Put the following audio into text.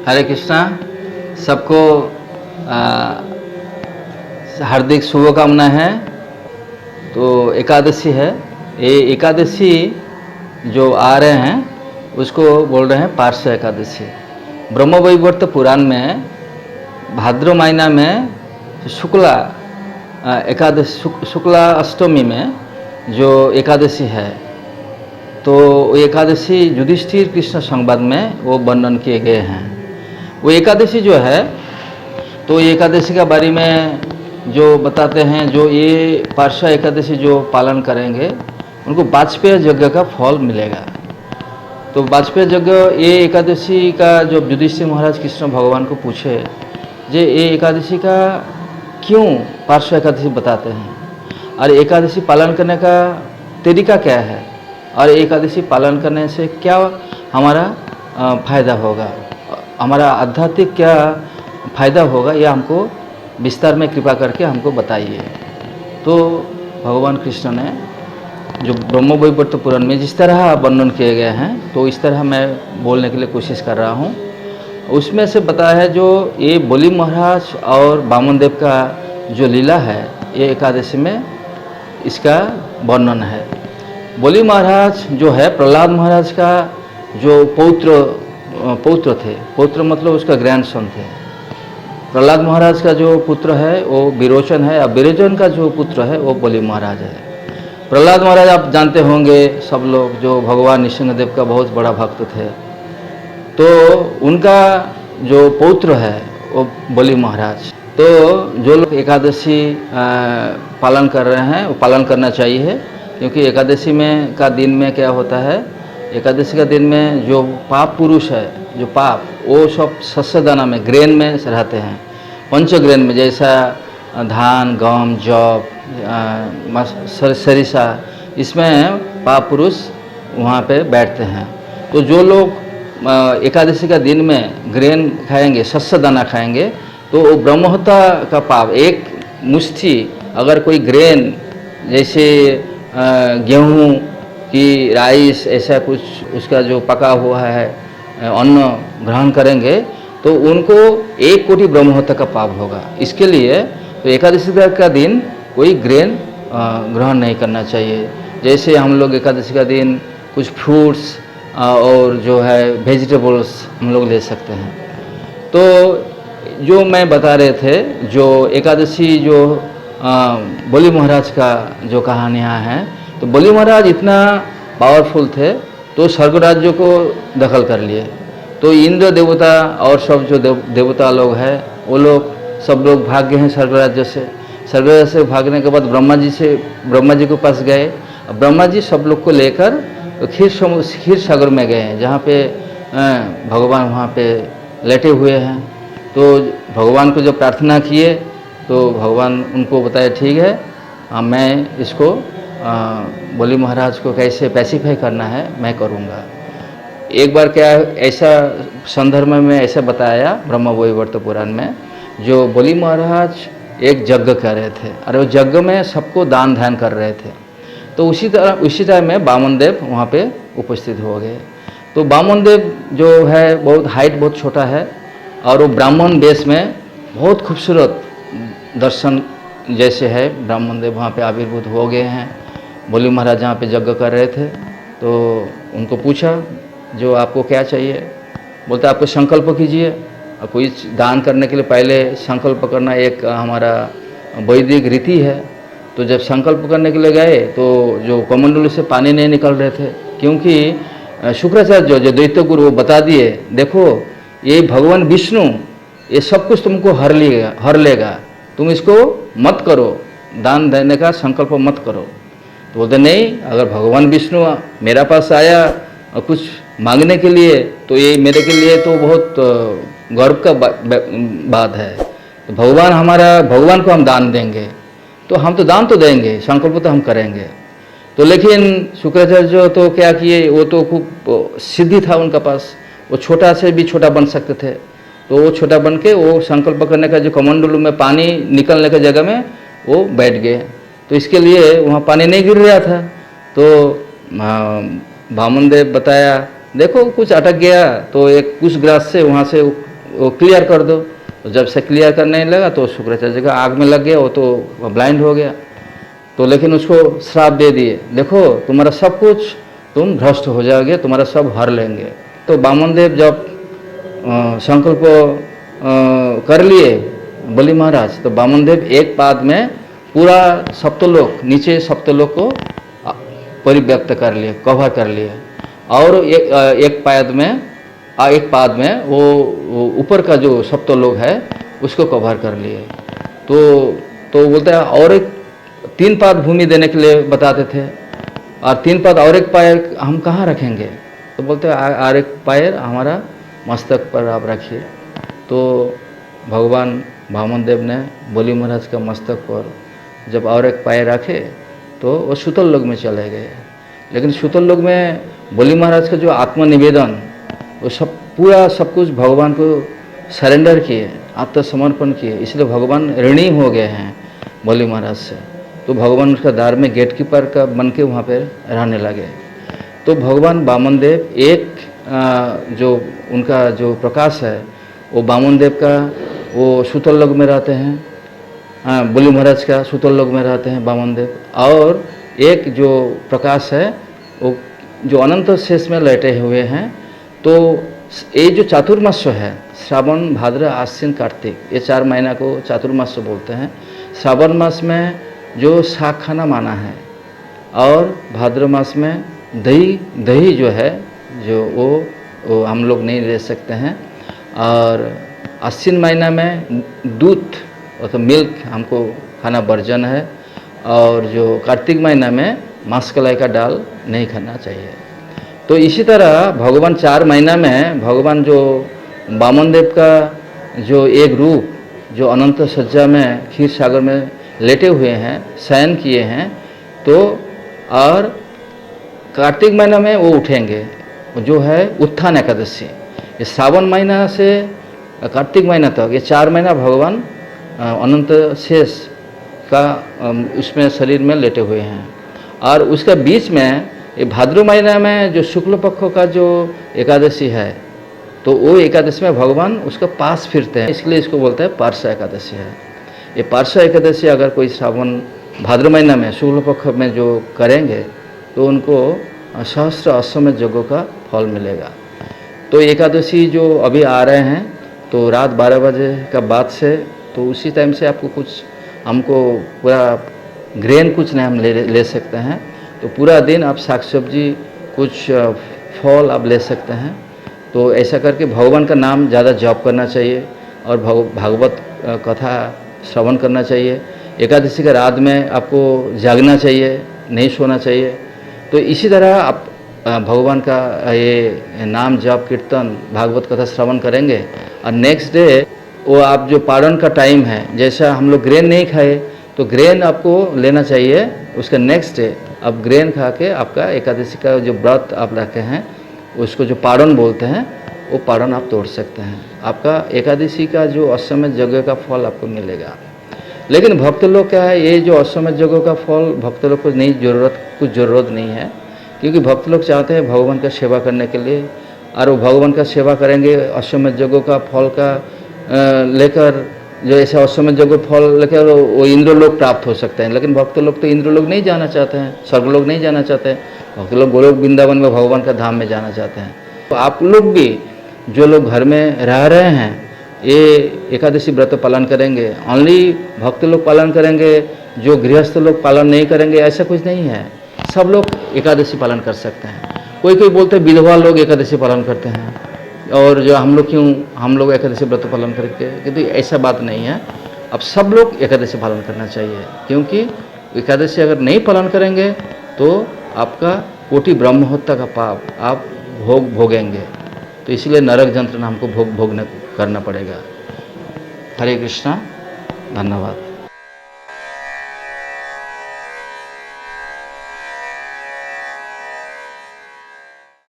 हरे कृष्णा। सबको हार्दिक शुभकामना है। तो एकादशी है, ये एकादशी जो आ रहे हैं उसको बोल रहे हैं पार्श्व एकादशी। ब्रह्मवैवर्त पुराण में भाद्र महीना में शुक्ला एकादशी, शुक्ला अष्टमी में जो एकादशी है, तो वो एकादशी युधिष्ठिर कृष्ण संवाद में वो वर्णन किए गए हैं। वो एकादशी जो है, तो ये एकादशी के बारे में जो बताते हैं, जो ये पार्श्व एकादशी जो पालन करेंगे उनको वाजपेय यज्ञ का फल मिलेगा। तो वाजपेय यज्ञ, ये एकादशी का जो युधिष्ठिर महाराज कृष्ण भगवान को पूछे, जे ये एकादशी का क्यों पार्श्व एकादशी बताते हैं और एकादशी पालन करने का तरीका क्या है और एकादशी पालन करने से क्या हमारा फायदा होगा, हमारा आध्यात्मिक क्या फायदा होगा, यह हमको विस्तार में कृपा करके हमको बताइए। तो भगवान कृष्ण ने जो ब्रह्मवैवर्त पुराण में जिस तरह वर्णन किए गए हैं, तो इस तरह मैं बोलने के लिए कोशिश कर रहा हूँ। उसमें से बताया है जो ये बलि महाराज और वामन देव का जो लीला है, ये एकादशी में इसका वर्णन है। बलि महाराज जो है प्रहलाद महाराज का जो पौत्र थे, पौत्र मतलब उसका ग्रैंडसन थे। प्रहलाद महाराज का जो पुत्र है वो विरोचन है, और विरोचन का जो पुत्र है वो बलि महाराज है। प्रहलाद महाराज आप जानते होंगे सब लोग, जो भगवान नृसिंहदेव का बहुत बड़ा भक्त थे। तो उनका जो पौत्र है वो बलि महाराज। तो जो लोग एकादशी पालन कर रहे हैं वो पालन करना चाहिए, क्योंकि एकादशी में का दिन में क्या होता है, एकादशी का दिन में जो पाप पुरुष है, जो पाप, वो सब शस्य दाना में, ग्रेन में रहते हैं, पंचग्रेन में, जैसा धान, गम, जौ, सरिसा, इसमें पाप पुरुष वहाँ पे बैठते हैं। तो जो लोग एकादशी का दिन में ग्रेन खाएंगे, शस्य दाना खाएंगे, तो वो ब्रह्महत्या का पाप, एक मुट्ठी अगर कोई ग्रेन जैसे गेहूँ की, राइस, ऐसा कुछ उसका जो पका हुआ है अन्न ग्रहण करेंगे तो उनको 1 कोटि ब्रह्महत्या का पाप होगा। इसके लिए तो एकादशी का दिन कोई ग्रेन ग्रहण नहीं करना चाहिए। जैसे हम लोग एकादशी का दिन कुछ फ्रूट्स और जो है वेजिटेबल्स हम लोग ले सकते हैं। तो जो मैं बता रहे थे, जो एकादशी जो बलि महाराज का जो कहानियाँ हैं, तो बलि महाराज इतना पावरफुल थे तो स्वर्ग राज्य को दखल कर लिए। तो इंद्र देवता और सब जो देवता लोग हैं, वो लोग सब लोग भाग गए हैं स्वर्ग राज्य से। स्वर्ग राज्य से भागने के बाद ब्रह्मा जी के पास गए। ब्रह्मा जी सब लोग को लेकर क्षीर सागर में गए, जहाँ पे भगवान वहाँ पे लेटे हुए हैं। तो भगवान को जब प्रार्थना किए तो भगवान उनको बताए, ठीक है, मैं इसको बलि महाराज को कैसे पैसिफाई करना है मैं करूँगा। एक बार क्या ऐसा संदर्भ में ऐसा बताया ब्रह्मवैवर्त पुराण में, जो बलि महाराज एक यज्ञ कर रहे थे और वो यज्ञ में सबको दान ध्यान कर रहे थे। तो उसी टाइम में वामन देव वहाँ पे उपस्थित हो गए। तो वामन देव जो है बहुत हाइट बहुत छोटा है और वो ब्राह्मण वेश में बहुत खूबसूरत दर्शन जैसे है, ब्राह्मण देव वहाँ पे आविर्भूत हो गए हैं। बलि महाराज जहाँ पे यज्ञ कर रहे थे तो उनको पूछा, जो आपको क्या चाहिए? बोलते आपको संकल्प कीजिए। और कोई दान करने के लिए पहले संकल्प करना एक हमारा वैदिक रीति है। तो जब संकल्प करने के लिए गए तो जो कमंडलू से पानी नहीं निकल रहे थे, क्योंकि शुक्राचार्य जो दैत्य गुरु वो बता दिए, देखो ये भगवान विष्णु ये सब कुछ तुमको हर लेगा, तुम इसको मत करो, दान देने का संकल्प मत करो। तो बोलते नहीं, अगर भगवान विष्णु मेरा पास आया और कुछ मांगने के लिए, तो ये मेरे के लिए तो बहुत गर्व का बात है। तो भगवान को हम दान देंगे, तो हम तो दान तो देंगे, संकल्प तो हम करेंगे। तो लेकिन शुक्राचार्य तो क्या किए, वो तो खूब सिद्धि था उनका पास, वो छोटा से भी छोटा बन सकते थे। तो वो छोटा बन के वो संकल्प करने का जो कमंडलू में पानी निकलने का जगह में वो बैठ गए। तो इसके लिए वहाँ पानी नहीं गिर रहा था। तो वामन देव बताया देखो कुछ अटक गया तो एक कुछ ग्रास से वहाँ से वो क्लियर कर दो। तो जब से क्लियर करने लगा तो शुक्राचार्य का आग में लग गया, वो तो ब्लाइंड हो गया। तो लेकिन उसको श्राप दे दिए, देखो तुम्हारा सब कुछ तुम भ्रष्ट हो जाओगे, तुम्हारा सब हर लेंगे। तो वामन देव जब संकल्प कर लिए बलि महाराज, तो वामन देव एक पाद में पूरा सप्तलोक, नीचे सप्तलोक को परिव्याप्त कर लिए, कवर कर लिए। और एक पाद में वो ऊपर का जो सप्तलोक है उसको कवर कर लिए। तो बोलते हैं और एक 3 पाद भूमि देने के लिए बताते थे, और 3 पाद और एक पैर हम कहाँ रखेंगे? तो बोलते हैं और एक पैर हमारा मस्तक पर आप रखिए। तो भगवान वामन देव ने बलि महाराज का मस्तक पर जब और एक पैर रखे तो वो सूतल लोक में चले गए। लेकिन सूतल लोक में बलि महाराज का जो आत्मनिवेदन, वो सब कुछ भगवान को सरेंडर किए, आत्मसमर्पण किए, इसलिए भगवान ऋणी हो गए हैं बलि महाराज से। तो भगवान उसका दार में गेट कीपर का बन के वहाँ पर रहने लगे। तो भगवान वामन देव एक जो उनका जो प्रकाश है वो वामन देव का वो सूतल लोक में रहते हैं, बलि महाराज का सूतल लोक में रहते हैं वामन देव। और एक जो प्रकाश है वो जो अनंत शेष में लेटे हुए हैं। तो ये जो चातुर्मास्य है, श्रावण भाद्र आश्विन कार्तिक, ये 4 महीना को चातुर्मास्य बोलते हैं। श्रावण मास में जो शाक खाना माना है, और भाद्र मास में दही जो है जो वो हम लोग नहीं ले सकते हैं। और आश्विन महीना में दूध तो मिल्क हमको खाना वर्जन है। और जो कार्तिक महीना में मांस कलाई का दाल नहीं खाना चाहिए। तो इसी तरह भगवान 4 महीना में भगवान जो वामन देव का जो एक रूप जो अनंत सज्जा में क्षीर सागर में लेटे हुए हैं, शयन किए हैं। तो और कार्तिक महीना में वो उठेंगे, जो है उत्थान एकादशी। ये श्रावण महीना से कार्तिक महीना तक ये 4 महीना भगवान अनंत शेष का उसमें शरीर में लेटे हुए हैं। और उसके बीच में ये भाद्र महीना में जो शुक्ल पक्ष का जो एकादशी है, तो वो एकादशी में भगवान उसके पास फिरते हैं, इसलिए इसको बोलते हैं पार्श्व एकादशी है। ये पार्श्व एकादशी अगर कोई श्रावण भाद्र महीना में शुक्ल पक्ष में जो करेंगे तो उनको सहस्त्र अश्वमेध यज्ञों का फल मिलेगा। तो एकादशी जो अभी आ रहे हैं, तो रात 12 बजे का बाद से, तो उसी टाइम से आपको कुछ हमको पूरा ग्रेन कुछ नहीं हम ले सकते हैं। तो पूरा दिन आप साग सब्जी कुछ फल आप ले सकते हैं। तो ऐसा करके भगवान का नाम ज़्यादा जप करना चाहिए और भागवत कथा श्रवण करना चाहिए। एकादशी का रात में आपको जागना चाहिए, नहीं सोना चाहिए। तो इसी तरह आप भगवान का ये नाम जप कीर्तन भागवत कथा श्रवण करेंगे। और नेक्स्ट डे वो आप जो पारण का टाइम है, जैसा हम लोग ग्रेन नहीं खाए तो ग्रेन आपको लेना चाहिए। उसका नेक्स्ट डे आप ग्रेन खा के आपका एकादशी का जो व्रत आप रखे हैं उसको जो पारण बोलते हैं, वो पारण आप तोड़ सकते हैं। आपका एकादशी का जो अश्वमेध यज्ञ का फल आपको मिलेगा। लेकिन भक्त लोग क्या है, ये जो अश्वमेध यज्ञ का फल भक्त लोग को नहीं कुछ ज़रूरत नहीं है, क्योंकि भक्त लोग चाहते हैं भगवान का सेवा करने के लिए। और वो भगवान का सेवा करेंगे, अश्वमेध यज्ञ का फल का लेकर, जो ऐसे अश्वमेध यज्ञ फल लेकर वो इंद्र लोग प्राप्त हो सकते हैं। लेकिन भक्त लोग तो इंद्र लोग नहीं जाना चाहते हैं, स्वर्ग लोग नहीं जाना चाहते हैं। भक्त लोग गोलोक वृंदावन में भगवान का धाम में जाना चाहते हैं। तो आप लोग भी जो लोग घर में रह रहे हैं, ये एकादशी व्रत पालन करेंगे। ओनली भक्त लोग पालन करेंगे, जो गृहस्थ लोग पालन नहीं करेंगे, ऐसा कुछ नहीं है। सब लोग एकादशी पालन कर सकते हैं। कोई बोलते हैं विधवा लोग एकादशी पालन करते हैं, और जो हम लोग एकादशी व्रत पालन करके, किंतु ऐसा बात नहीं है। अब सब लोग एकादशी पालन करना चाहिए, क्योंकि एकादशी अगर नहीं पालन करेंगे तो आपका कोटि ब्रह्म हत्या का पाप आप भोगेंगे। तो इसलिए नरक यंत्रणा हमको भोगना करना पड़ेगा। हरे कृष्णा, धन्यवाद।